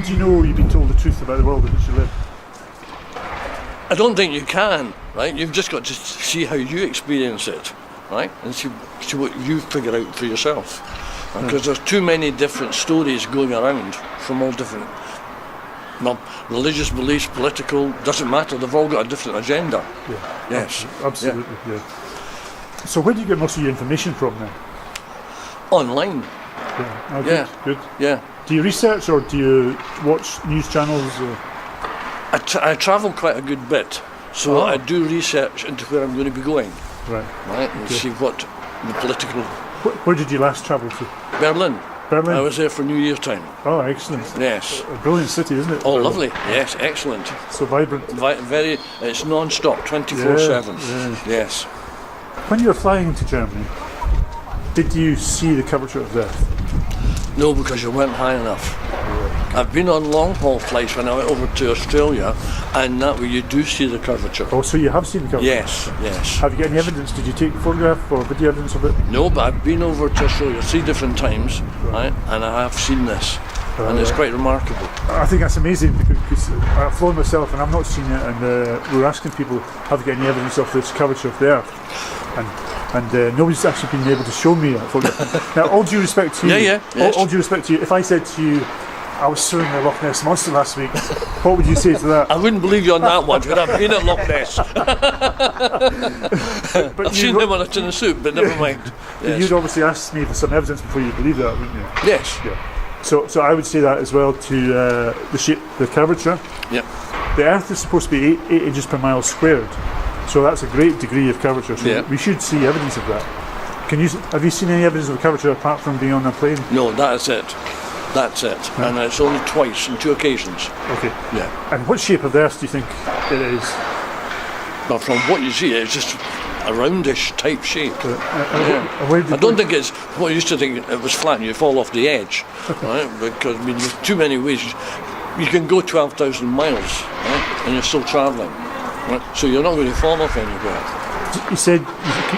do you know you've been told the truth about the world in which you live? I don't think you can, right? You've just got to see how you experience it, right? And see what you figure out for yourself. Because there's too many different stories going around from all different, well, religious beliefs, political, doesn't matter, they've all got a different agenda. Yeah. Yes. Absolutely, yeah. So where do you get most of your information from then? Online. Yeah. Oh, Yeah. Good. Yeah. Do you research or do you watch news channels? I travel quite a good bit, so I do research into where I'm going to be going. Right. And see what the political... Where did you last travel to? Berlin. Berlin? I was there for New Year's time. Oh, excellent. Yes. A brilliant city, isn't it? Oh, Berlin? lovely. Yes, excellent. So vibrant. Very, it's non-stop, 24/7. Yeah. Yes. When you were flying into Germany, did you see the curvature of death? No, because you weren't high enough. I've been on long-haul flights when I went over to Australia, and that way you do see the curvature. Oh, so you have seen the curvature? Yes, yes. Have you got any evidence? Did you take photograph or video evidence of it? No, but I've been over to Australia 3 different times, right? And I have seen this, and it's quite remarkable. I think that's amazing because I've flown myself and I've not seen it, and we're asking people, have you got any evidence of this curvature of the Earth? And nobody's actually been able to show me a photograph. Now, all due respect to you, yes. all due respect to you, if I said to you, I was swimming in the Loch Ness Monster last week, what would you say to that? I wouldn't believe you on that one, because I've been at Loch Ness. but I've seen him on a tin of soup, but never mind. Yes. You'd obviously ask me for some evidence before you believe that, wouldn't you? Yes. Yeah. So I would say that as well to the shape, the curvature. Yep. The Earth is supposed to be 8 inches per mile squared, so that's a great degree of curvature. So we should see evidence of that. Have you seen any evidence of curvature apart from being on a plane? No, that's it. That's it. Yeah. And it's only twice, on 2 occasions. Okay. Yeah. And what shape of the Earth do you think it is? Well, from what you see, it's just a roundish type shape. I don't think it's what I used to think it was flat and you fall off the edge, right? Because I mean, there's too many ways. You can go 12,000 miles, right? And you're still travelling, right? So you're not going to fall off anywhere. You said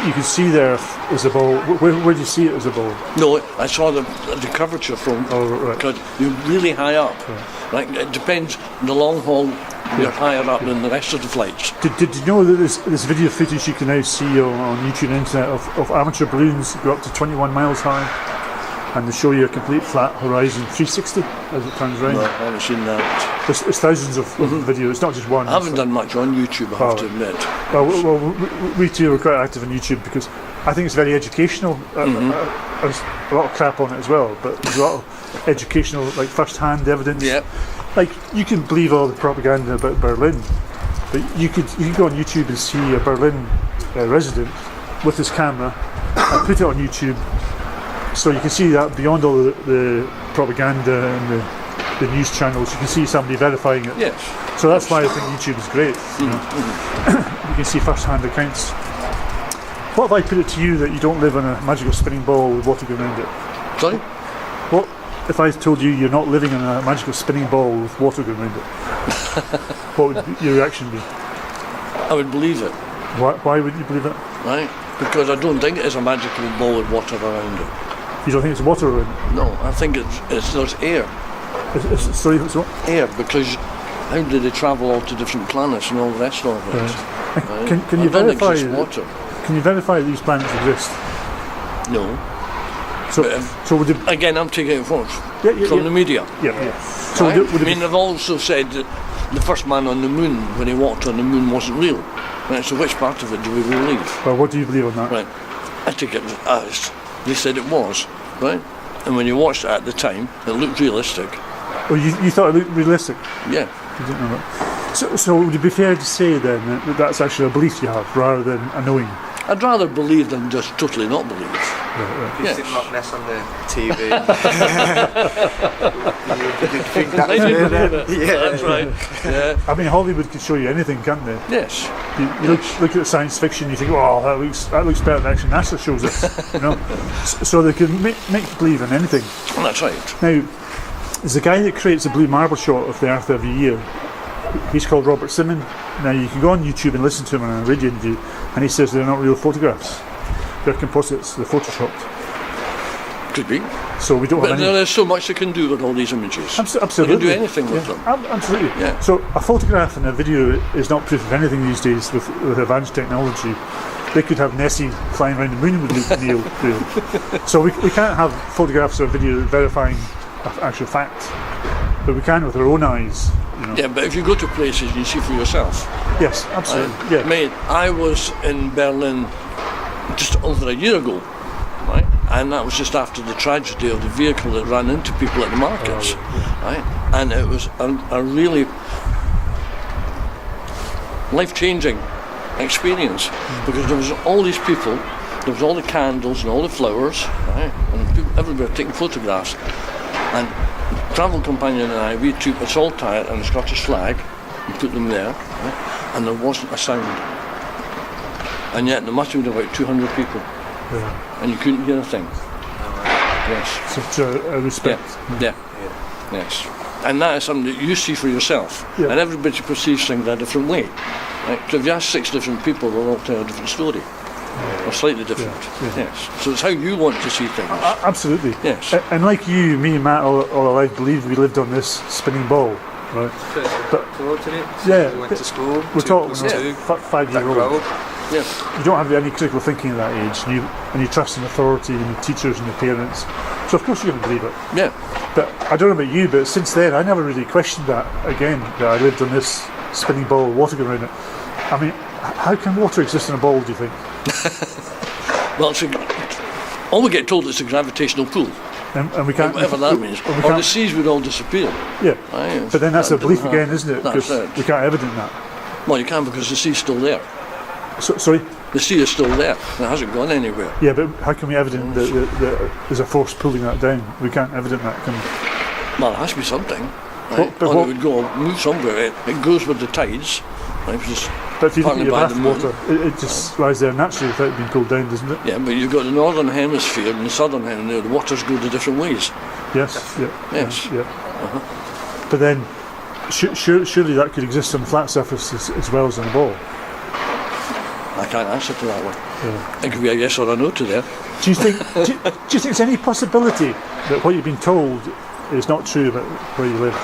you could see the Earth as a ball. Where did you see it as a ball? No, I saw the curvature from. Oh, right. Because you're really high up. Right. It depends. In the long haul, you're higher up than the rest of the flights. Did you know that this video footage you can now see on YouTube and internet of amateur balloons go up to 21 miles high, and they show you a complete flat horizon 360 as it turns around? No, I haven't seen that. There's thousands of videos. It's not just one. I haven't done much on YouTube, I have to admit. Well, we too are quite active on YouTube because I think it's very educational. There's a lot of crap on it as well, but there's a lot of educational, like first-hand evidence. Yeah. Like you can believe all the propaganda about Berlin, but you could go on YouTube and see a Berlin resident with his camera and put it on YouTube, so you can see that beyond all the propaganda and the news channels, you can see somebody verifying it. Yes. So that's why I think YouTube is great. You know? You can see first-hand accounts. What if I put it to you that you don't live on a magical spinning ball with water going around it? Sorry? What if I told you you're not living on a magical spinning ball with water going around it? What would your reaction be? I would believe it. Why would you believe it? Right? Because I don't think it is a magical ball with water around it. You don't think it's water around it? No, I think there's air. Sorry, it's what? Air, because how do they travel all to different planets and all the rest of it? Right. Can you verify water? Can you verify that these planets exist? No. So would it, again, I'm taking it from the media. Yeah. So right? They've also said that the first man on the moon, when he walked on the moon, wasn't real. Right, so which part of it do we believe? Well, what do you believe on that? Right. I take it as they said it was, right? And when you watched it at the time, it looked realistic. Oh, you thought it looked realistic? Yeah. You didn't know that. So would it be fair to say then that that's actually a belief you have rather than a knowing? I'd rather believe than just totally not believe. Right. You see Loch Ness on the TV. You think that's it then? Yeah, that's right. Yeah. I mean, Hollywood can show you anything, can't they? Yes. You look at science fiction, you think, oh, that looks better than actually NASA shows us. You know, so they can make you believe in anything. Well, that's right. Now, there's a guy that creates a blue marble shot of the Earth every year. He's called Robert Simon. Now you can go on YouTube and listen to him on a radio interview, and he says they're not real photographs. They're composites, they're photoshopped. Could be. So we don't But have any. there's so much they can do with all these images. Absolutely. They can do anything with them. Absolutely. Yeah. So a photograph and a video is not proof of anything these days with advanced technology. They could have Nessie flying around the moon with Neil doing. So we can't have photographs or video verifying actual fact, but we can with our own eyes. You know. Yeah, but if you go to places and you see for yourself. Yes, absolutely. Yeah. Mate, I was in Berlin just over a year ago, right? And that was just after the tragedy of the vehicle that ran into people at the markets, right? And it was a really life-changing experience because there was all these people, there was all the candles and all the flowers, right? And people, everybody taking photographs. And the travel companion and I, we took a saltire and a Scottish flag and put them there, right? And there wasn't a sound. And yet there must have been about 200 people, and you couldn't hear a thing. Yes. Such a respect. Yeah. Yes. And that is something that you see for yourself. Yeah. And everybody perceives things a different way. Right? So if you ask 6 different people, they'll all tell a different story. Or slightly different. Yes. So it's how you want to see things. Absolutely. Yes. And like you, me and Matt all our life believed we lived on this spinning ball, right? But yeah, we went to school. We're talking two, 5-year-old. Yes. You don't have any critical thinking at that age, and you trust in authority and your teachers and your parents. So of course you're going to believe it. Yeah. But I don't know about you, but since then I never really questioned that again, that I lived on this spinning ball with water going around it. I mean, how can water exist in a ball, do you think? Well, all we get told is a gravitational pull. And we can't... Whatever that means. Or the seas would all disappear. Yeah. Right? But then that's a belief again, isn't it? That's Because we can't evidence that. Well, you can because the sea's still there. Sorry? The sea is still there. It hasn't gone anywhere. Yeah, but how can we evidence that there's a force pulling that down? We can't evidence that, can we? Well, it has to be something. Right? Or it would go move somewhere. It goes with the tides. Right? But if you look at partly your by the bath moon. water, it just lies there naturally without being pulled down, doesn't it? Yeah, but you've got the northern hemisphere and the southern hemisphere. The waters go the different ways. Yes, yeah. Yes. Yeah. But then, surely that could exist on a flat surface as well as on a ball. I can't answer to that one. Yeah. It could be a yes or a no to there. Do you think? do you think there's any possibility that what you've been told is not true about where you live?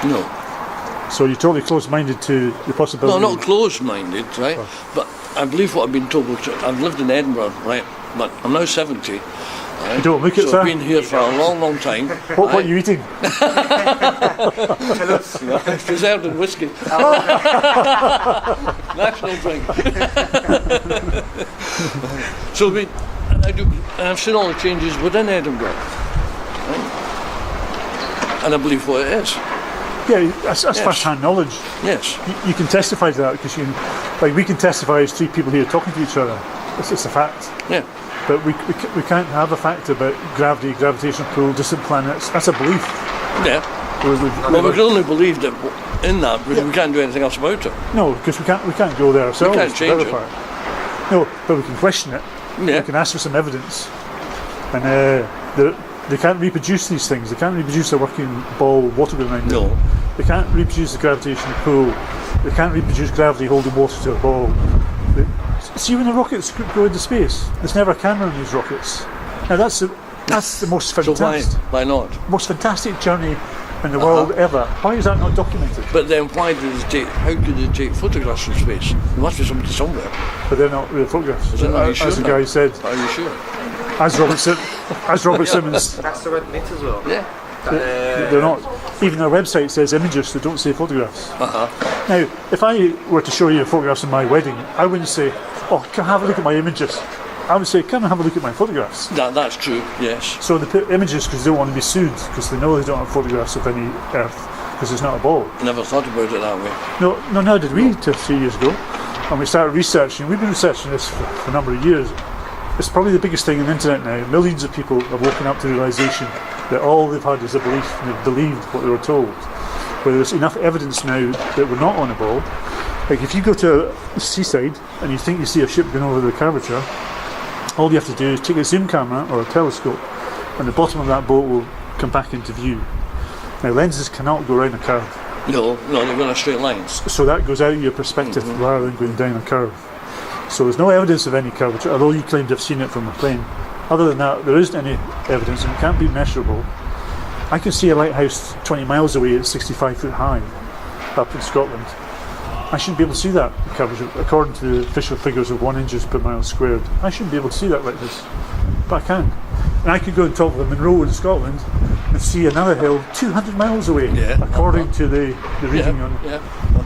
No. So you're totally closed-minded to the possibility. No, not closed-minded, right? Oh. But I believe what I've been told. I've lived in Edinburgh, right? But I'm now 70. Right? You don't look it, so sir. I've been here for a long, long time. What are you eating? Preserved in whiskey. National drink. So and I've seen all the changes within Edinburgh. Right? And I believe what it is. Yeah, that's first-hand knowledge. Yes. You can testify to that because we can testify as 3 people here talking to each other. It's a fact. Yeah. But we can't have a fact about gravity, gravitational pull, distant planets. That's a belief. Yeah. Well, we can only believe that in that because we can't do anything else about it. No, because we can't go there ourselves. We can't change it. No, but we can question it. Yeah. We can ask for some evidence. And they can't reproduce these things. They can't reproduce a working ball with water going around it. No. They can't reproduce the gravitational pull. They can't reproduce gravity holding water to a ball. See, when the rockets go into space, there's never a camera in these rockets. Now that's the most fantastic. So why not? Most fantastic journey in the world ever. Why is that not documented? But then why do they take? How could they take photographs from space? There must be somebody somewhere. But they're not real photographs. Are you sure As the now? guy said. Are you sure? As Robert Simmons. That's the red meat as well. Yeah. They're not. Even their website says images, they don't say photographs. Now, if I were to show you photographs of my wedding, I wouldn't say, "Oh, come have a look at my images." I would say, "Come and have a look at my photographs." That's true. Yes. So they put images because they don't want to be sued because they know they don't have photographs of any Earth because it's not a ball. Never thought about it that way. No, did we? 2 or 3 years ago, and we started researching. We've been researching this for a number of years. It's probably the biggest thing on the internet now. Millions of people have woken up to the realisation that all they've had is a belief and they've believed what they were told. Where there's enough evidence now that we're not on a ball. Like if you go to a seaside and you think you see a ship going over the curvature, all you have to do is take a zoom camera or a telescope and the bottom of that boat will come back into view. Now lenses cannot go around a curve. No, they're going in straight lines. So that goes out of your perspective rather than going down a curve. So there's no evidence of any curvature, although you claim to have seen it from a plane. Other than that, there isn't any evidence, and it can't be measurable. I can see a lighthouse 20 miles away at 65 foot high up in Scotland. I shouldn't be able to see that coverage according to the official figures of 1 inches per mile squared. I shouldn't be able to see that lighthouse, but I can. And I could go on top of a Munro in Scotland and see another hill 200 miles away, according to the reading on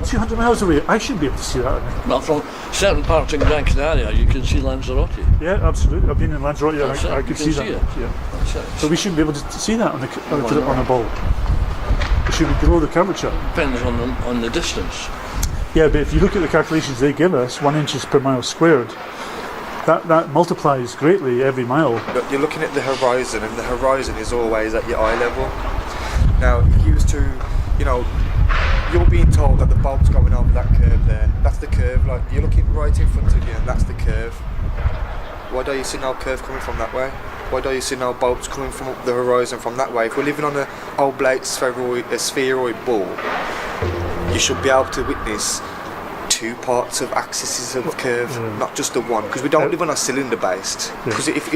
200 miles away. I shouldn't be able to see that. Well, from certain parts in Gran Canaria, you can see Lanzarote. Yeah, absolutely. I've been in Lanzarote, and I could see that. It. Yeah. So we shouldn't be able to see that on a ball. It should be below the curvature. Depends on the distance. Yeah, but if you look at the calculations they give us, 1 inches per mile squared, that multiplies greatly every mile. But you're looking at the horizon, and the horizon is always at your eye level. Now, if you was to, you're being told that the bulb's going over that curve there. That's the curve. Like, you're looking right in front of you, and that's the curve. Why don't you see no curve coming from that way? Why don't you see no bulbs coming from the horizon from that way? If we're living on an oblate spheroid ball, you should be able to witness two parts of axes of curve, not just the one, because we don't live on a cylinder based. Because if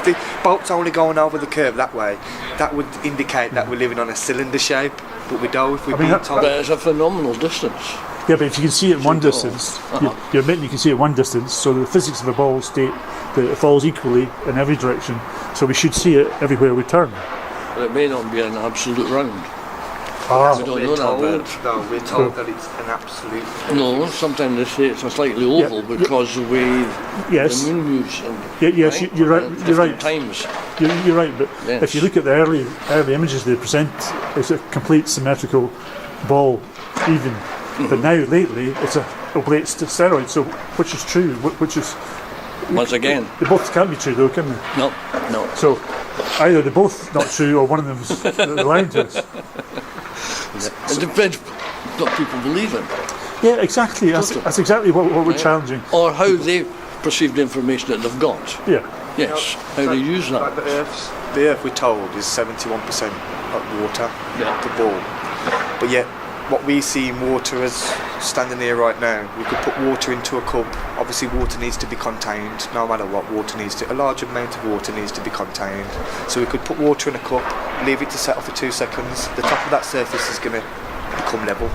the bolt's only going over the curve that way, that would indicate that we're living on a cylinder shape, but we don't. If we're being told. But it's a phenomenal distance. Yeah, but if you can see it in one distance, you're admitting you can see it one distance, so the physics of a ball state that it falls equally in every direction, so we should see it everywhere we turn. But it may not be an absolute round. Ah. We don't know that. No, we're told that it's an absolute. No, sometimes they say it's a slightly oval because the way the moon moves. Yes, you're right. You're right. Times. You're right, but if you look at the early images they present, it's a complete symmetrical ball, even. But now lately it's a oblate steroid. So which is true? Which is once again? They both can't be true, though, can they? No. So either they're both not true, or one of them's lying to us. It depends what people believe in. Yeah, exactly. That's exactly what we're challenging. Or how they perceive the information that they've got. Yeah. Yes. How they use that. Like the Earth, we're told, is 71% of water, the ball. But yet, what we see in water as standing here right now, we could put water into a cup. Obviously, water needs to be contained. No matter what, a large amount of water needs to be contained. So we could put water in a cup, leave it to settle for 2 seconds. The top of that surface is going to become level.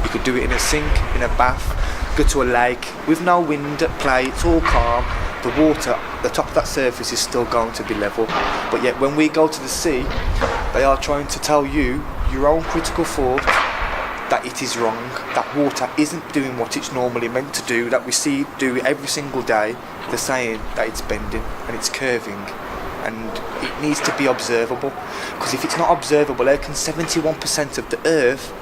You could do it in a sink, in a bath, go to a lake with no wind at play. It's all calm. The water, the top of that surface is still going to be level. But yet, when we go to the sea, they are trying to tell you your own critical thought that it is wrong, that water isn't doing what it's normally meant to do, that we see it do every single day. They're saying that it's bending and it's curving and it needs to be observable, because if it's not observable, how can 71% of the Earth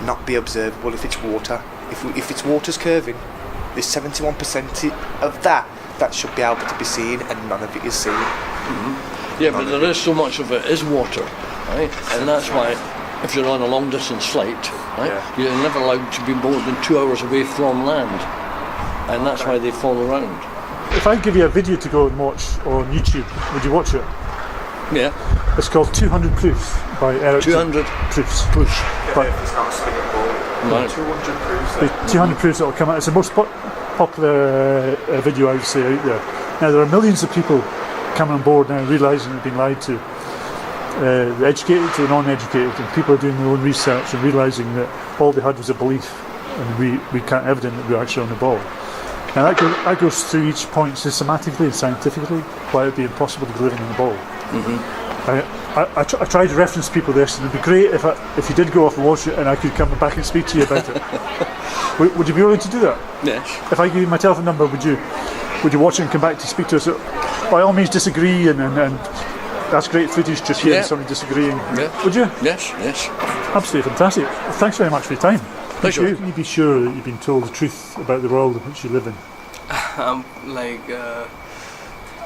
not be observable if it's water? If it's water's curving, there's 71% of that should be able to be seen, and none of it is seen. Yeah, but there is so much of it is water, right? And that's why if you're on a long distance flight, right, you're never allowed to be more than 2 hours away from land, and that's why they fall around. If I give you a video to go and watch on YouTube, would you watch it? Yeah. It's called 200 Proofs by Eric. 200 Proofs. But if it's not a spinning ball, Right. 200 proofs. 200 Proofs that will come out. It's the most popular video I would say out there. Now there are millions of people coming on board now realising they've been lied to. The educated to the non-educated, and people are doing their own research and realising that all they had was a belief, and we can't evidence that we're actually on the ball. Now that goes through each point systematically and scientifically why it would be impossible to be living on the ball. I try to reference people this, and it'd be great if you did go off and watch it and I could come back and speak to you about it. Would you be willing to do that? Yes. If I give you my telephone number, would you watch it and come back to speak to us? By all means disagree, and that's great footage just hearing somebody disagreeing. Yeah. Would you? Yes. Absolutely fantastic. Thanks very much for your time. Pleasure. You be sure that you've been told the truth about the world in which you live in.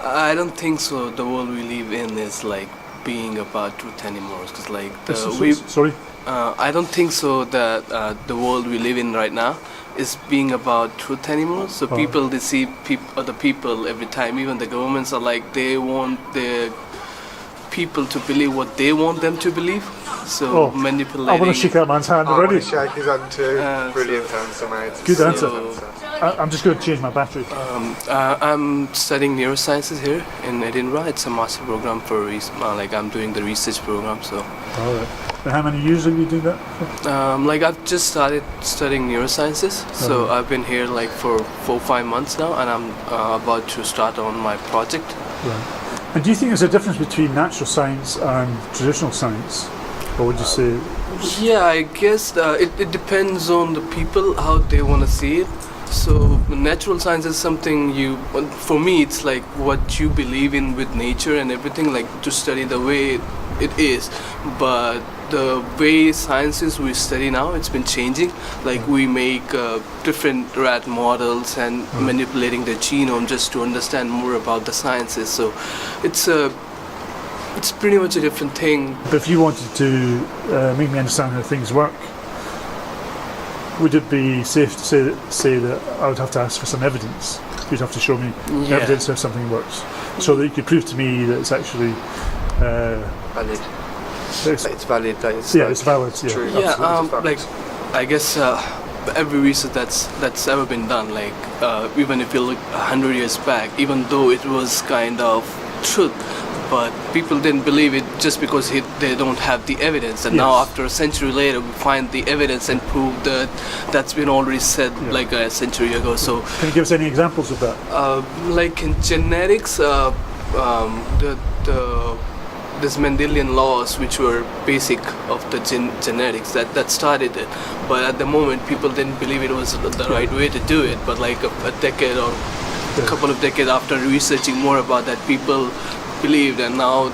I don't think so. The world we live in is like being about truth anymore. Because Sorry. I don't think so that the world we live in right now is being about truth anymore. So people deceive other people every time. Even the governments are like, they want the people to believe what they want them to believe. So manipulating. I want to shake that man's hand I already. want to shake his hand too. Brilliant answer, mate. Good answer. I'm just going to change my battery. I'm studying neurosciences here in Edinburgh. It's a master program for like I'm doing the research program. So, All right. And how many years have you doing that for? like I've just started studying neurosciences. So I've been here like for 4-5 months now, and I'm about to start on my project. Right. And do you think there's a difference between natural science and traditional science? Or would you say? Yeah, I guess it depends on the people how they want to see it. So natural science is something for me it's like what you believe in with nature and everything, like to study the way it is. But the way sciences we study now, it's been changing. Like we make different rat models and manipulating the genome just to understand more about the sciences. So it's pretty much a different thing. But if you wanted to make me understand how things work, would it be safe to say that I would have to ask for some evidence? You'd have to show me evidence how something works, so that you could prove to me that it's actually Valid. It's valid. That it's it's valid. Yeah, true. Yeah, like I guess every research that's ever been done, like even if you look 100 years back, even though it was kind of truth, but people didn't believe it just because they don't have the evidence. And now after a century later, we find the evidence and prove that that's been already said like a century ago. So can you give us any examples of that? Like in genetics, this Mendelian laws, which were basic of the genetics, that started it. But at the moment, people didn't believe it was the right way to do it. But like a decade or a couple of decades after researching more about that, people believed, and now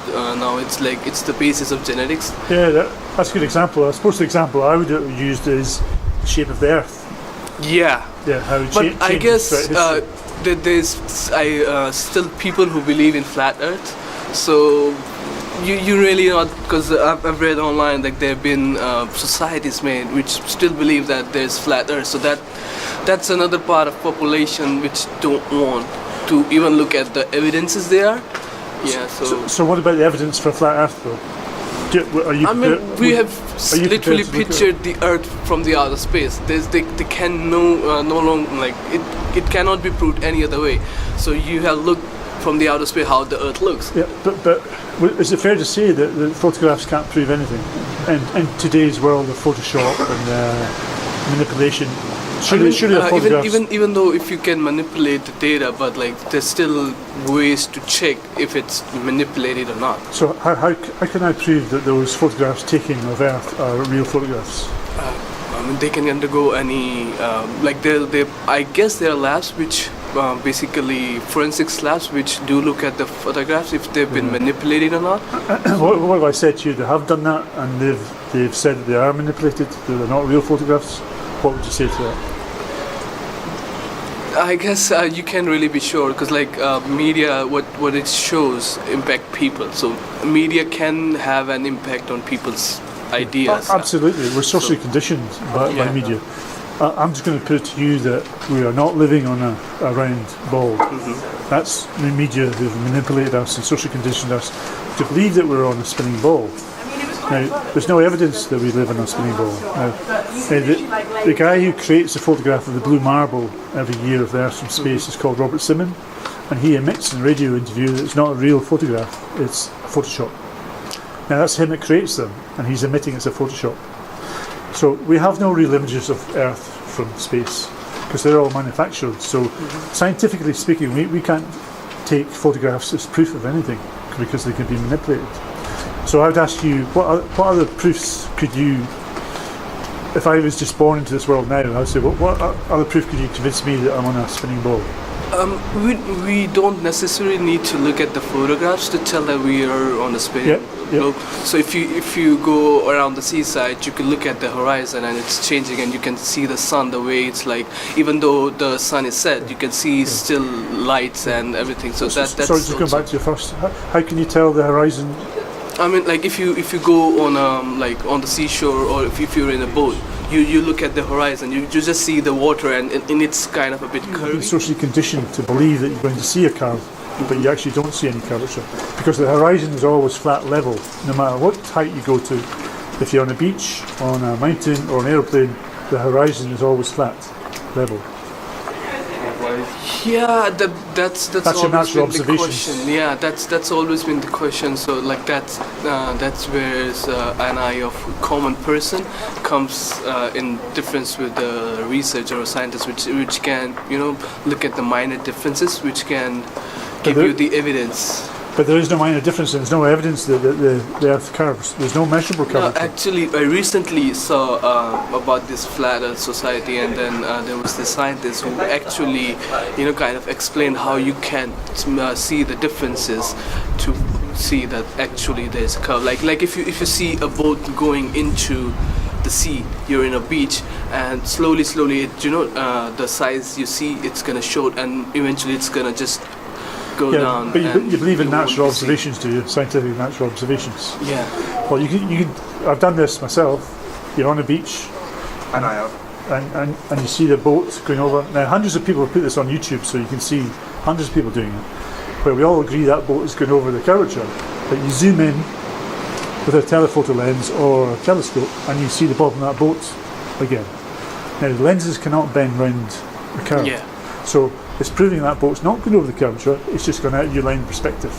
it's like it's the basis of genetics. Yeah, that's a good example. I suppose the example I would have used is the shape of the Earth. Yeah. Yeah, how it But I guess history. there's still people who believe in flat Earth. So you really not, because I've read online like there have been societies made which still believe that there's flat Earth. So that's another part of population which don't want to even look at the evidences there. Yeah. So what about the evidence for flat Earth, though? We have literally prepared to look at pictured the Earth from the outer space. They can no longer, like it cannot be proved any other way. So you have looked from the outer space how the Earth looks. Yeah, but is it fair to say that the photographs can't prove anything? And in today's world of Photoshop and manipulation, surely the photographs. Even though if you can manipulate the data, but like there's still ways to check if it's manipulated or not. So how can I prove that those photographs taken of Earth are real photographs? I mean, they can undergo any like I guess there are labs which basically forensics labs which do look at the photographs if they've been manipulated or not. What have I said to you? They have done that, and they've said that they are manipulated, that they're not real photographs. What would you say to that? I guess you can't really be sure, because like media, what it shows impact people. So media can have an impact on people's ideas. Absolutely, we're socially conditioned by media. I'm just going to put it to you that we are not living on a round ball. That's the media who've manipulated us and socially conditioned us to believe that we're on a spinning ball. Now, there's no evidence that we live on a spinning ball. Now, the guy who creates a photograph of the blue marble every year of the Earth from space is called Robert Simon, and he admits in a radio interview that it's not a real photograph, it's Photoshop. Now that's him that creates them, and he's admitting it's a Photoshop. So we have no real images of Earth from space, because they're all manufactured. So scientifically speaking, we can't take photographs as proof of anything, because they can be manipulated. So I would ask you, what other proofs could you, if I was just born into this world now, I would say, what other proof could you convince me that I'm on a spinning ball? We don't necessarily need to look at the photographs to tell that we are on a spinning globe. So if you go around the seaside, you can look at the horizon and it's changing, and you can see the sun the way it's like. Even though the sun is set, you can see still lights and everything. So that's. Sorry, just going back to your first. How can you tell the horizon? I mean, like if you go on like on the seashore, or if you're in a boat, you look at the horizon, you just see the water, and it's kind of a bit curvy. You're socially conditioned to believe that you're going to see a curve, but you actually don't see any curvature, because the horizon is always flat level, no matter what height you go to. If you're on a beach, on a mountain, or an aeroplane, the horizon is always flat level. wise? Yeah, that's That's your always natural been the observations. question. Yeah, that's always been the question. So like that's where an eye of common person comes in difference with the researcher or scientist, which can look at the minor differences, which can give there- you the evidence. But there is no minor difference. There's no evidence that the Earth curves. There's no measurable No, curvature. actually, I recently saw about this flat Earth society, and then there was this scientist who actually, kind of explained how you can see the differences to see that actually there's a curve. Like if you see a boat going into the sea, you're in a beach, and slowly, the size you see, it's gonna short, and eventually it's gonna just go Yeah, down. but and you believe in won't natural be seen. observations, do you? Scientific natural observations. Yeah. Well, you can. I've done this myself. You're on a beach, And I have. and you see the boat going over. Now, hundreds of people have put this on YouTube, so you can see hundreds of people doing it. Where we all agree that boat is going over the curvature, but you zoom in with a telephoto lens or a telescope, and you see the bottom of that boat again. Now, the lenses cannot bend round the curve, Yeah. so it's proving that boat's not going over the curvature. It's just going out of your line of perspective.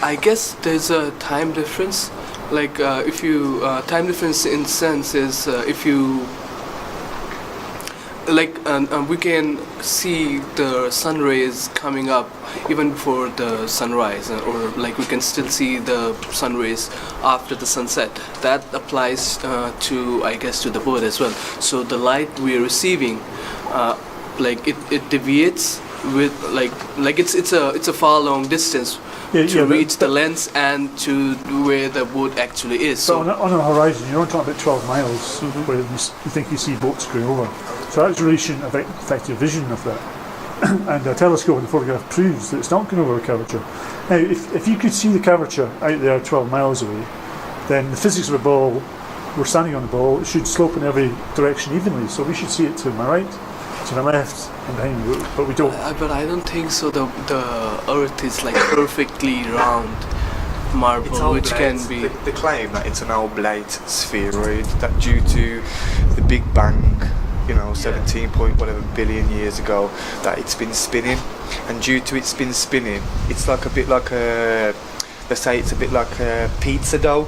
I guess there's a time difference. Like if you time difference in sense is if you like we can see the sun rays coming up even before the sunrise, or like we can still see the sun rays after the sunset. That applies to, I guess, to the boat as well. So the light we are receiving, like it deviates with like it's a far long distance to reach the lens and to where the boat actually is. So So on a horizon, you're only talking about 12 miles, where you think you see boats going over. So that really shouldn't affect your vision of that. And a telescope and photograph proves that it's not going over a curvature. Now, if you could see the curvature out there 12 miles away, then the physics of a ball, we're standing on the ball, it should slope in every direction evenly. So we should see it to my right, to my left, and behind me, but we don't. but I don't think so. The Earth is like perfectly round marble, which can be. They claim that it's an oblate spheroid, that due to the Big Bang, 17 point whatever billion years ago, that it's been spinning, and due to it's been spinning, it's like a bit like a. They say it's a bit like a pizza dough.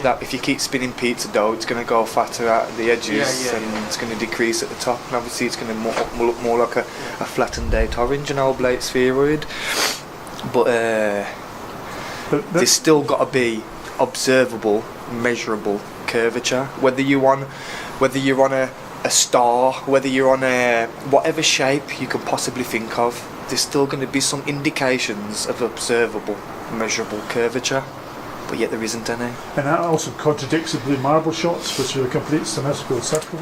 That if you keep spinning pizza dough, it's going to go fatter at the edges, and it's going to decrease at the top, and obviously it's going to look more like a flattened out orange, an oblate spheroid. But there's still got to be observable, measurable curvature. Whether you're on a star, whether you're on a whatever shape you can possibly think of, there's still going to be some indications of observable, measurable curvature. But yet there isn't any. And that also contradicts the blue marble shots, which are a complete symmetrical circle.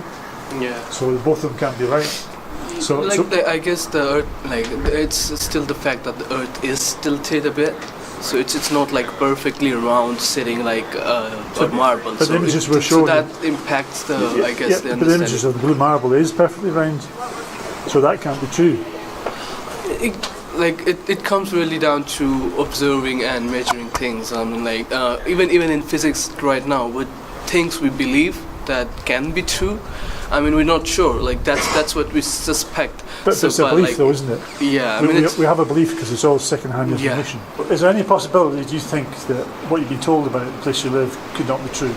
Yeah. So both of them can't be right. So, I guess the Earth, it's still the fact that the Earth is tilted a bit, so it's not like perfectly round, sitting like a marble. but the images were so showing. that impacts the, I guess, the but the images understanding. of the blue marble is perfectly round, so that can't be true. It comes really down to observing and measuring things. I mean, even in physics right now, with things we believe that can be true, I mean, we're not sure. Like that's what we suspect. But it's a belief, though, isn't it? Yeah, I We, mean, we have a belief because it's all second-hand Yeah. information. Is there any possibility, do you think, that what you've been told about the place you live could not be true?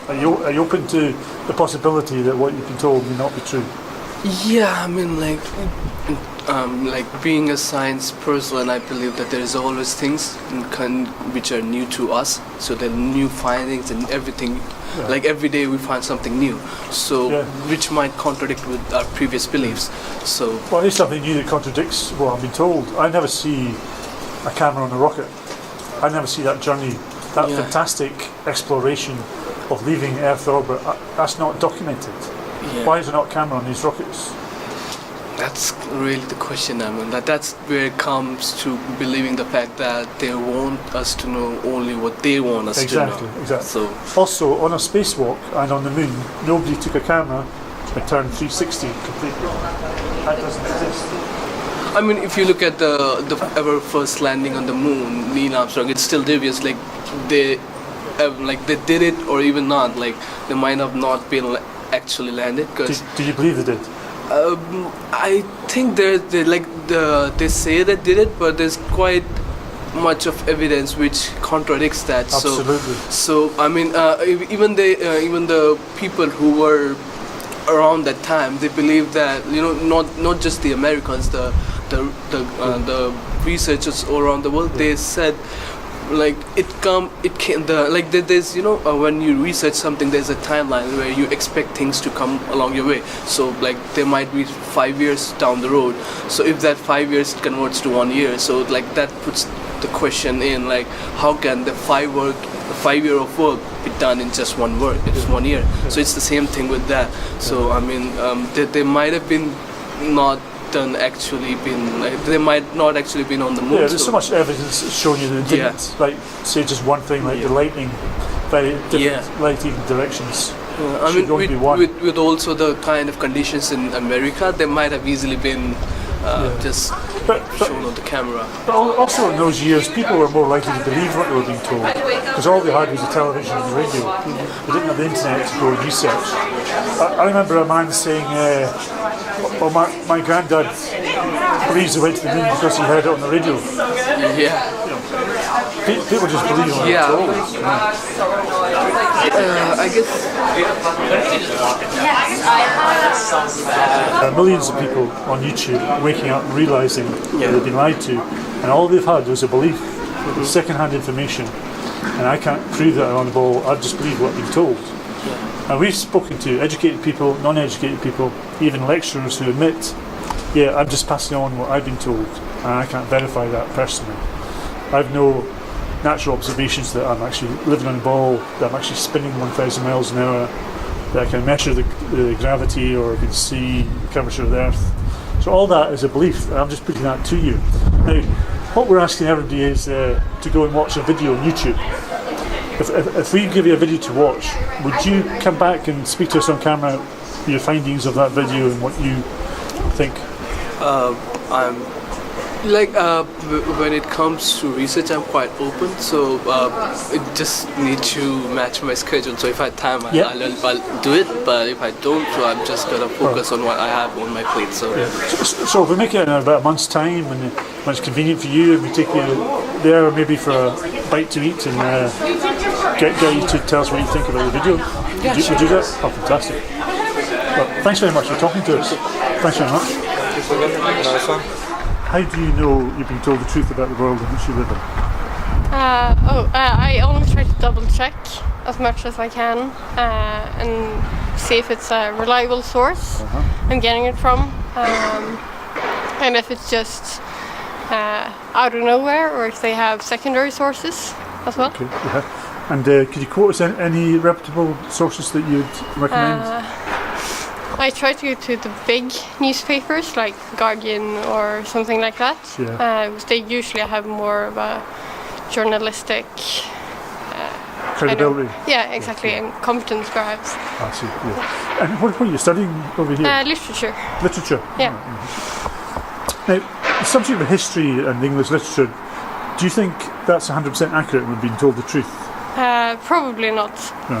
Are you open to the possibility that what you've been told may not be true? yeah, I mean, like being a science person, I believe that there is always things which are new to us. So there are new findings and everything. Yeah. Like every day we find something new. So Yeah. which might contradict with our previous beliefs. So Well, there's something new that contradicts what I've been told. I never see a camera on a rocket. I never see that journey, that Yeah. fantastic exploration of leaving Earth orbit. That's not documented. yeah. Why is there not a camera on these rockets? That's really the question. I mean, that's where it comes to believing the fact that they want us to know only what they want us to know. Exactly. So Also, on a spacewalk and on the moon, nobody took a camera and turned 360 completely. That doesn't exist. I mean, if you look at the ever first landing on the moon, Neil Armstrong, it's still dubious. Like they did it or even not. Like they might have not been actually landed. Because Do you believe they did? I think they say they did it, but there's quite much of evidence which contradicts that. Absolutely. So I mean, even the people who were around that time, they believe that, you know, not just the Americans, the researchers all around the world, they said like there's, you know, when you research something, there's a timeline where you expect things to come along your way. So like there might be 5 years down the road, so if that 5 years converts to 1 year, so like that puts the question in, like, how can the 5 year of work be done in just 1 year? So it's the same thing with that. So I mean, they might have been not done actually been, like, they might not actually been on the moon. Yeah, there's so much evidence showing you that they didn't, like, say just one thing, like the lightning, very different lighting directions. I mean, with also the kind of conditions in America, they might have easily been just shown on the camera. But also in those years, people were more likely to believe what they were being told, because all they had was the television and the radio. They didn't have the internet to go and research. I remember a man saying, well, my granddad believes he went to the moon because he heard it on the radio. Yeah. People just believe what they're told. I guess. There are millions of people on YouTube waking up and realising that they've been lied to, and all they've had was a belief, second-hand information, and I can't prove that I'm on the ball. I just believe what I've been told. And we've spoken to educated people, non-educated people, even lecturers who admit, yeah, I'm just passing on what I've been told, and I can't verify that personally. I've no natural observations that I'm actually living on a ball, that I'm actually spinning 1,000 miles an hour, that I can measure the gravity, or I can see the curvature of the Earth. So all that is a belief, and I'm just putting that to you. Now, what we're asking everybody is to go and watch a video on YouTube. If we give you a video to watch, would you come back and speak to us on camera, your findings of that video and what you think? I'm like, when it comes to research, I'm quite open, so it just need to match my schedule. So if I have time, I'll do it, but if I don't, so I'm just gonna focus on what I have on my plate. So so if we make it in about a month's time, when it's convenient for you, and we take you there maybe for a bite to eat, and get you to tell us what you think about the video. Would you do that? Oh, fantastic. Well, thanks very much for talking to us. Thanks very much. How do you know you've been told the truth about the world in which you live in? I only try to double check as much as I can and see if it's a reliable source I'm getting it from, and if it's just out of nowhere, or if they have secondary sources as well. Okay, yeah. And could you quote us any reputable sources that you'd recommend? I try to go to the big newspapers like Guardian or something like that. Because they usually have more of a journalistic credibility. Yeah, exactly, and competence perhaps. I see. Yeah. And what are you studying over here? Literature. Literature. Yeah. Now, the subject of history and English literature, do you think that's 100% accurate when we've been told the truth? Probably not. No.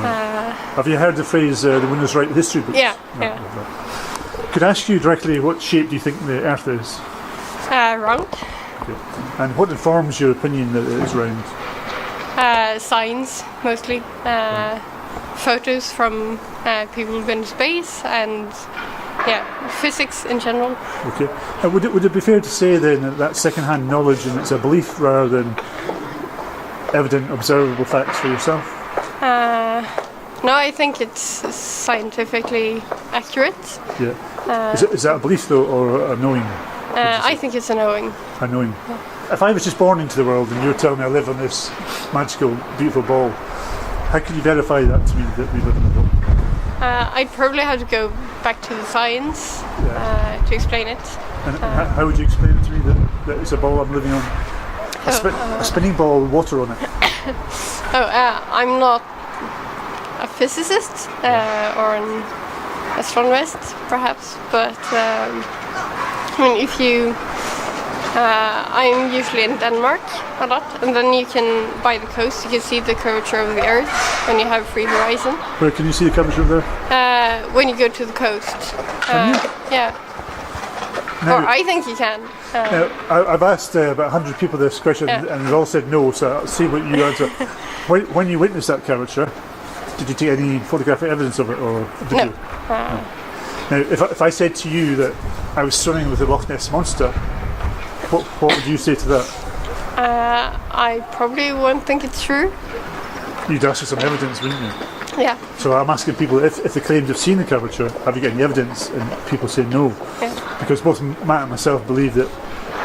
Have you heard the phrase, the winners write the history books? Yeah, no, yeah. Could I ask you directly, what shape do you think the Earth is? Round. Okay. And what informs your opinion that it is round? Science, mostly. Photos from people who've been to space, and physics in general. Okay. Would it be fair to say then that second-hand knowledge, and it's a belief rather than evident, observable facts for yourself? No, I think it's scientifically accurate. Yeah. Is that a belief though, or a knowing? I think it's a knowing. A knowing. Yeah. If I was just born into the world and you were telling me I live on this magical, beautiful ball, how could you verify that to me that we live in a ball? I'd probably have to go back to the science to explain it. And how would you explain it to me that it's a ball I'm living on? A spinning ball with water on it. I'm not a physicist or an astronomist, perhaps, but I mean, if you I'm usually in Denmark a lot, and then you can, by the coast, you can see the curvature of the earth when you have free horizon. Where can you see the curvature of there? When you go to the coast. Yeah. Now, Or I think you can. I've asked about 100 people this question, and they've all said no, so I'll see what you answer. When you witnessed that curvature, did you take any photographic evidence of it or video? No. No. Now, if I said to you that I was swimming with the Loch Ness Monster, what would you say to that? I probably won't think it's true. You'd ask for some evidence, wouldn't you? Yeah. So I'm asking people if they claim to have seen the curvature, have you got any evidence? And people say no. Yeah. Because both Matt and myself believe that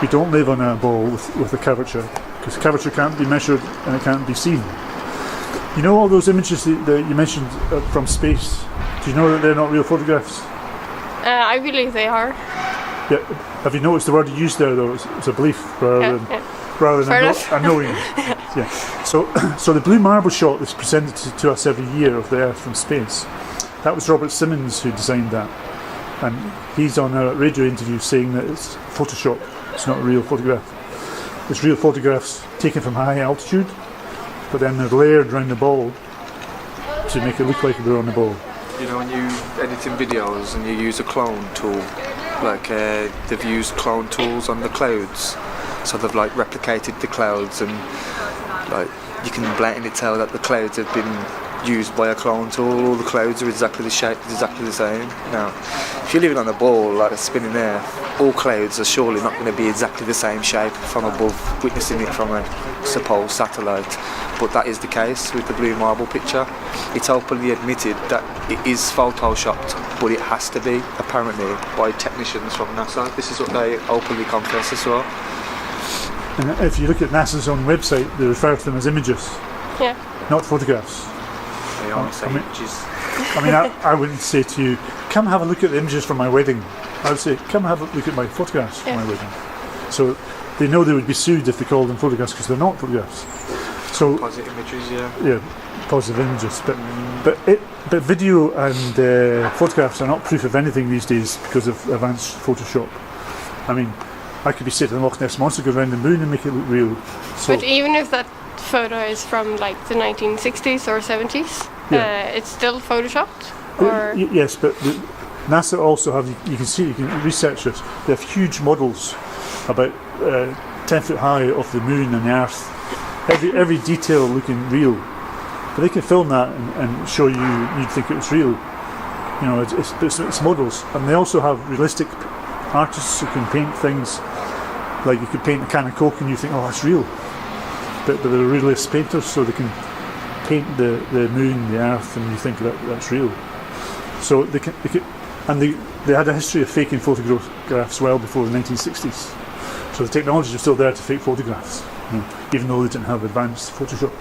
we don't live on a ball with a curvature, because curvature can't be measured and it can't be seen. You know all those images that you mentioned from space? Do you know that they're not real photographs? I believe they are. Yeah. Have you noticed the word you used there though? It's a belief rather than Fair a enough. knowing. Yeah. So the blue marble shot that's presented to us every year of the Earth from space, that was Robert Simmons who designed that, and he's on a radio interview saying that it's Photoshop. It's not a real photograph. It's real photographs taken from high altitude, but then they're layered around the ball to make it look like they're on the ball. You know, when you editing videos and you use a clone tool, like they've used clone tools on the clouds, so they've like replicated the clouds, and like you can blatantly tell that the clouds have been used by a clone tool. All the clouds are exactly the shape, exactly the same. Now, if you're living on a ball like a spinning air, all clouds are surely not going to be exactly the same shape from above, witnessing it from a supposed satellite. But that is the case with the blue marble picture. It's openly admitted that it is photoshopped, but it has to be, apparently, by technicians from NASA. This is what they openly confess as well. And if you look at NASA's own website, they refer to them as images, Yeah. not photographs. They only say images. I mean, I wouldn't say to you, come have a look at the images from my wedding. I would say, come have a look at my photographs from my wedding. So they know they would be sued if they called them photographs because they're not photographs. So Positive images, yeah. yeah, positive images. But video and photographs are not proof of anything these days because of advanced Photoshop. I mean, I could be sitting in the Loch Ness Monster, go around the moon and make it look real. So, But even if that photo is from like the 1960s or 70s, it's still photoshopped? Or yes, but NASA also have, you can see, you can research this, they have huge models about 10 foot high of the moon and the Earth, every detail looking real. But they can film that and show you'd think it was real. You know, it's models. And they also have realistic artists who can paint things, like you could paint a can of Coke and you think, oh, that's real. But they're realist painters, so they can paint the moon, the Earth, and you think that's real. So they had a history of faking photographs well before the 1960s. So the technology was still there to fake photographs, even though they didn't have advanced Photoshop.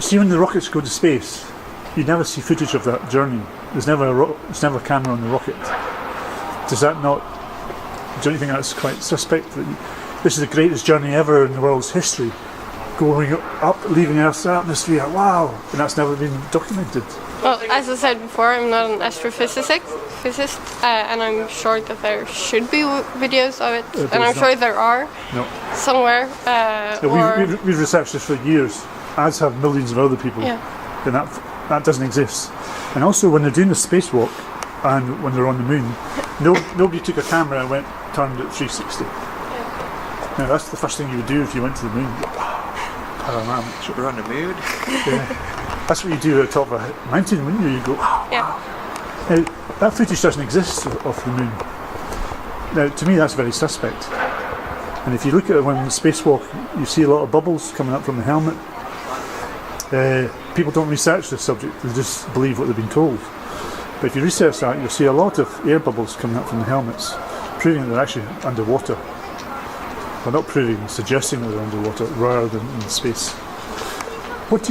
See, when the rockets go to space, you never see footage of that journey. There's never a camera on the rocket. Does that not? Do you think that's quite suspect? That this is the greatest journey ever in the world's history, going up, leaving Earth's atmosphere. Wow, and that's never been documented. well, as I said before, I'm not an astrophysicist, and I'm sure that there should be videos of it, and I'm sure there are somewhere. We've researched this for years, as have millions of other people, and that doesn't exist. And also, when they're doing the spacewalk and when they're on the moon, nobody took a camera and turned it 360. Now that's the first thing you would do if you went to the moon. Panoramic. We're on the moon. That's what you do at the top of a mountain, wouldn't you? You go, wow. Now, that footage doesn't exist of the moon. Now, to me, that's very suspect. And if you look at it when the spacewalk, you see a lot of bubbles coming up from the helmet. People don't research this subject, they just believe what they've been told. But if you research that, you'll see a lot of air bubbles coming up from the helmets, proving that they're actually underwater. Well, not proving, suggesting that they're underwater rather than in space. What's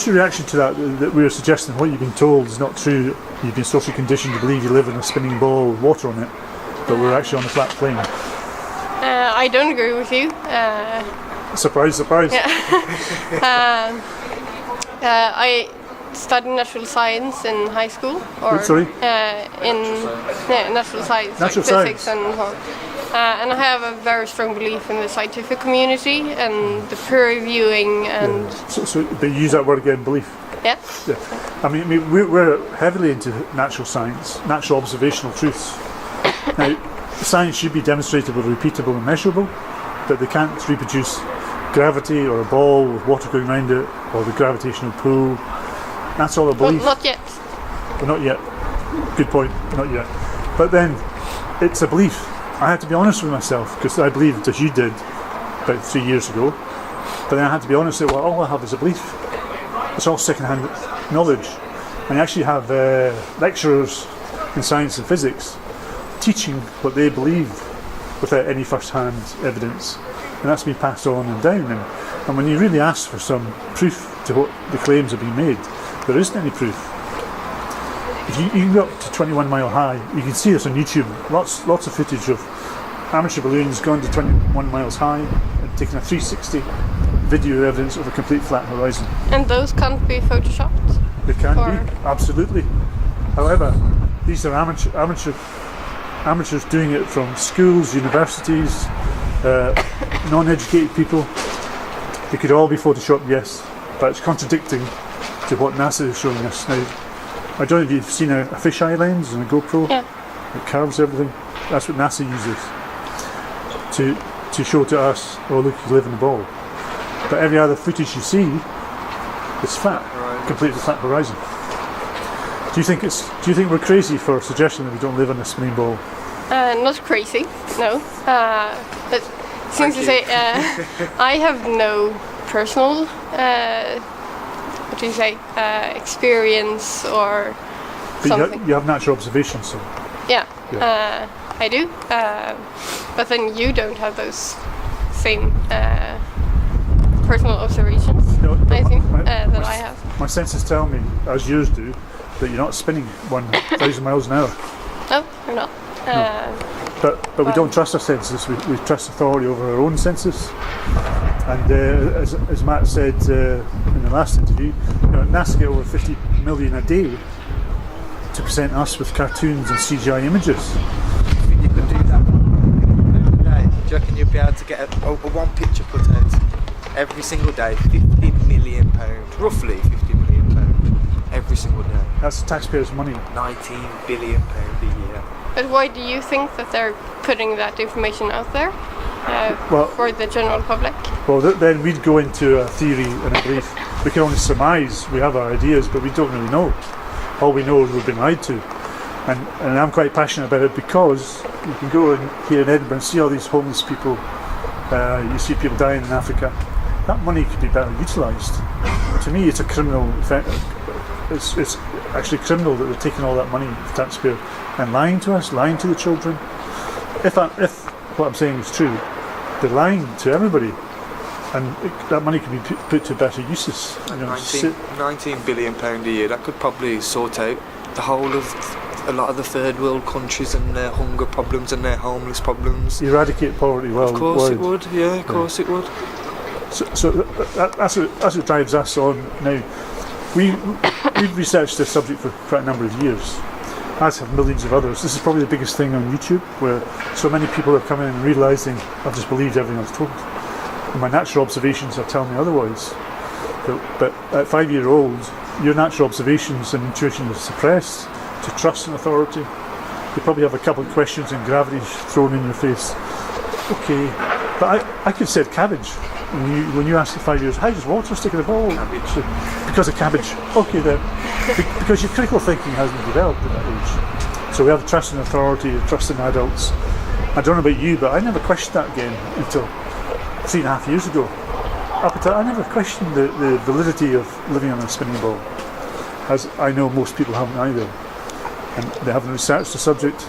your reaction to that we're suggesting what you've been told is not true? You've been socially conditioned to believe you live in a spinning ball with water on it, but we're actually on a flat plane. I don't agree with you. Surprise, surprise. I studied natural science in high school, or Sorry? natural science, Natural like physics science. and I have a very strong belief in the scientific community and the peer reviewing and So they use that word again, belief. yeah. Yeah. I mean we're heavily into natural science, natural observational truths. Now, science should be demonstrable, repeatable and measurable, but they can't reproduce gravity or a ball with water going around it or the gravitational pull. That's all a Well, belief. not yet. But not yet. Good point, not yet. But then, it's a belief. I had to be honest with myself, because I believed as you did about 3 years ago, but then I had to be honest that well, all I have is a belief. It's all second-hand knowledge. And you actually have lecturers in science and physics teaching what they believe without any first-hand evidence. And that's been passed on and down. And when you really ask for some proof to what the claims are being made, there isn't any proof. If you can go up to 21 Mile High, you can see this on YouTube, lots of footage of amateur balloons going to 21 miles high and taking a 360 video evidence of a complete flat horizon. And those can't be photoshopped. It can Or- be, absolutely. However, these are amateurs doing it from schools, universities, non-educated people. They could all be photoshopped, yes, but it's contradicting to what NASA is showing us now. I don't know if you've seen a fisheye lens and a GoPro. Yeah. It curves everything. That's what NASA uses to show to us, oh look, you live in a ball. But every other footage you see is flat, completely flat horizon. Do you think we're crazy for suggesting that we don't live on a spinning ball? Not crazy, no. But since you say, I have no personal, what do you say, experience or But something. you have natural observations, so Yeah, Yeah. I do. But then you don't have those same personal observations, No, I think, my- that I have. my senses tell me, as yours do, that you're not spinning 1,000 miles an hour. No, you're not. But we don't trust our senses. We trust authority over our own senses. And as Matt said in the last interview, NASA get over 50 million a day to present us with cartoons and CGI images. You could do that every day. Do you reckon you'd be able to get a one picture put out every single day? £50 million, roughly £50 million every single day. That's taxpayers' money. £19 billion a year. But why do you think that they're putting that information out there Well- for the general public? Well, then we'd go into a theory and a belief. We can only surmise. We have our ideas, but we don't really know. All we know is we've been lied to. And I'm quite passionate about it because you can go in here in Edinburgh and see all these homeless people. You see people dying in Africa. That money could be better utilised. To me, it's a criminal effect. It's actually criminal that they're taking all that money, the taxpayer, and lying to us, lying to the children. If what I'm saying is true, they're lying to everybody, and that money can be put to better uses. £19 billion a year. That could probably sort out the whole of a lot of the third world countries and their hunger problems and their homeless problems. Eradicate poverty Of course it would. Yeah, of course it would. So that's what drives us on now. We've researched this subject for quite a number of years, as have millions of others. This is probably the biggest thing on YouTube, where so many people are coming in and realising I've just believed everything I was told. And my natural observations are telling me otherwise. But at 5-year-old, your natural observations and intuition is suppressed to trust in authority. You probably have a couple of questions and gravity thrown in your face. Okay, but I could have said cabbage. When you ask at 5 years, how does water stick in a ball? Because of cabbage. Okay then. Because your critical thinking hasn't developed at that age. So we have trust in authority, trust in adults. I don't know about you, but I never questioned that again until 3.5 years ago. Up until I never questioned the validity of living on a spinning ball, as I know most people haven't either. And they haven't researched the subject,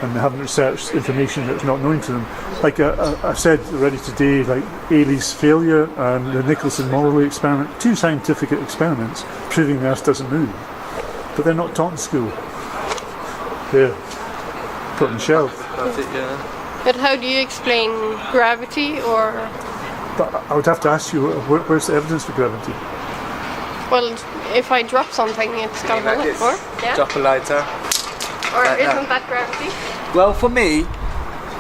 and they haven't researched information that's not known to them. Like I've said already today, like Ailey's failure and the Nicholson-Morley experiment, 2 scientific experiments proving the Earth doesn't move, but they're not taught in school. They're put on the shelf. That's it, yeah. But how do you explain gravity or... But I would have to ask you, where's the evidence for gravity? Well, if I drop something, it's gonna Like hold it. this. Or yeah. Drop a lighter. Or like that. isn't that gravity? Well, for me,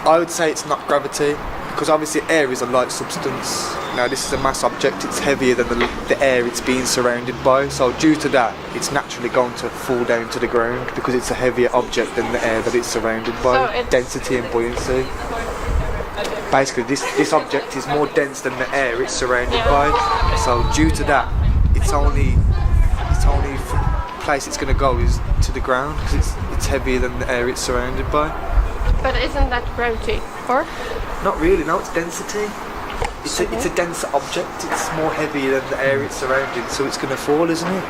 I would say it's not gravity, because obviously air is a light substance. Now this is a mass object, it's heavier than the air it's being surrounded by, so due to that, it's naturally going to fall down to the ground, because it's a heavier object than the air that it's surrounded by. So it's- Density and buoyancy. Basically, this object is more dense than the air it's surrounded by, so due to that, it's only place it's going to go is to the ground, because it's heavier than the air it's surrounded by. But isn't that gravity? Or Not really, no, it's density. It's a denser object, it's more heavier than the air it's surrounded, so it's going to fall, isn't it?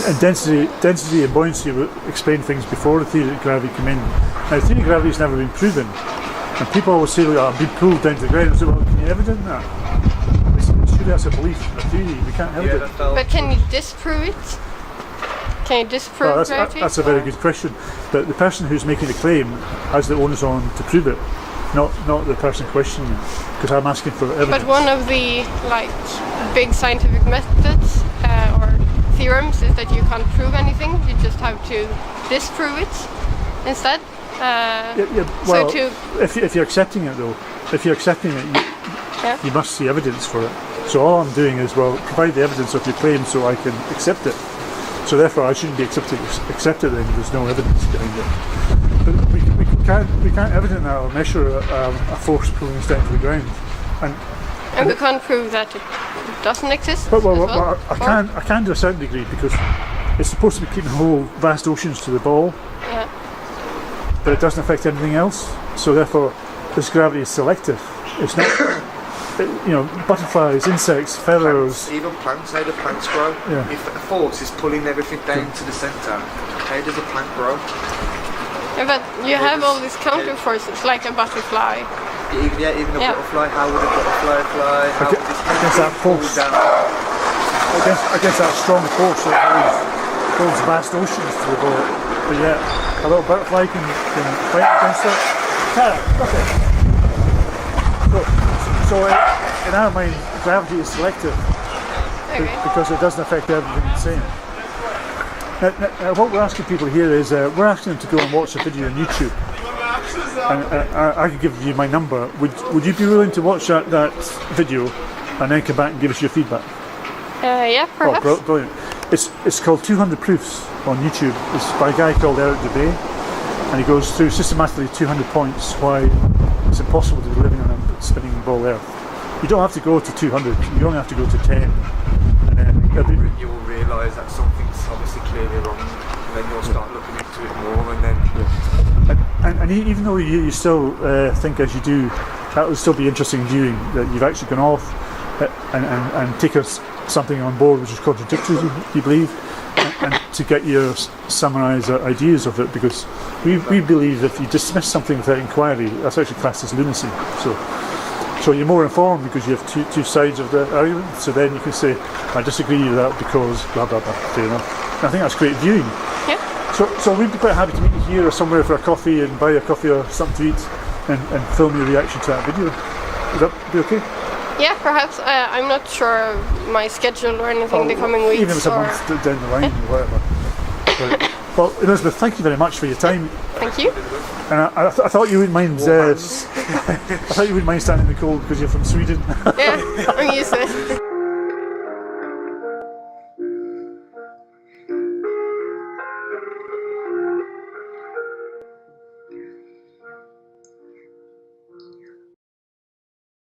And density and buoyancy were explained things before the theory of gravity came in. Now, the theory of gravity has never been proven. And people always say, "Oh, I've been pulled down to the ground." I say, well, can you evidence that? Surely that's a belief, a theory. We can't evidence it. but can you disprove it? Can you disprove Well, gravity? that's a very Or- good question. But the person who's making the claim has the onus on to prove it, not the person questioning it. Because I'm asking for evidence. But one of the big scientific methods or theorems is that you can't prove anything. You just have to disprove it instead. Well, so to if you're accepting it though, if you're accepting it, you must see evidence for it. So all I'm doing is, well, provide the evidence of your claim so I can accept it. So therefore I shouldn't be accepted then, there's no evidence behind it. But we can't evidence that or measure a force pulling us down to the ground. and we can't prove that it doesn't exist. But as well. I can to a certain degree, because it's supposed to be keeping whole vast oceans to the ball, Yeah. but it doesn't affect anything else. So therefore, this gravity is selective. It's not, butterflies, insects, feathers. Even plants, how do plants grow? Yeah. If a force is pulling everything down to the centre, how does a plant grow? Yeah, but you have all these counter forces, like a butterfly. Even a butterfly, how would a butterfly fly? How would this Against that pull force. down? Against that strong force that holds vast oceans to the ball. But yet, a little butterfly can fight against it. Okay. So in our mind, gravity is selective Okay. because it doesn't affect everything the same. Now, what we're asking people here is, we're asking them to go and watch a video on YouTube. And I could give you my number. Would you be willing to watch that video and then come back and give us your feedback? Yeah, perhaps. Oh, brilliant. It's called 200 Proofs on YouTube. It's by a guy called Eric Dubay, and he goes through systematically 200 points why it's impossible to be living on a spinning ball Earth. You don't have to go to 200, you only have to go to 10. And then You'll realise that something's obviously clearly wrong, and then you'll start looking into it more, and then... and even though you still think as you do, that would still be interesting viewing, that you've actually gone off and taken something on board which is contradictory, you believe, and to get your summarised ideas of it, because we believe if you dismiss something without inquiry, that's actually classed as lunacy. So you're more informed because you have two sides of the argument, so then you can say, I disagree with that because blah blah blah, fair enough. And I think that's great viewing. Yeah. So we'd be quite happy to meet you here or somewhere for a coffee and buy a coffee or something to eat and film your reaction to that video. Would that be okay? Yeah, perhaps. I'm not sure of my schedule or anything the coming weeks. Even if it's a or... month down the line or whatever. Right. Well, Elizabeth, thank you very much for your time. Thank you. And I thought you wouldn't mind. I thought you wouldn't mind standing in the cold because you're from Sweden. Yeah, I'm used to it.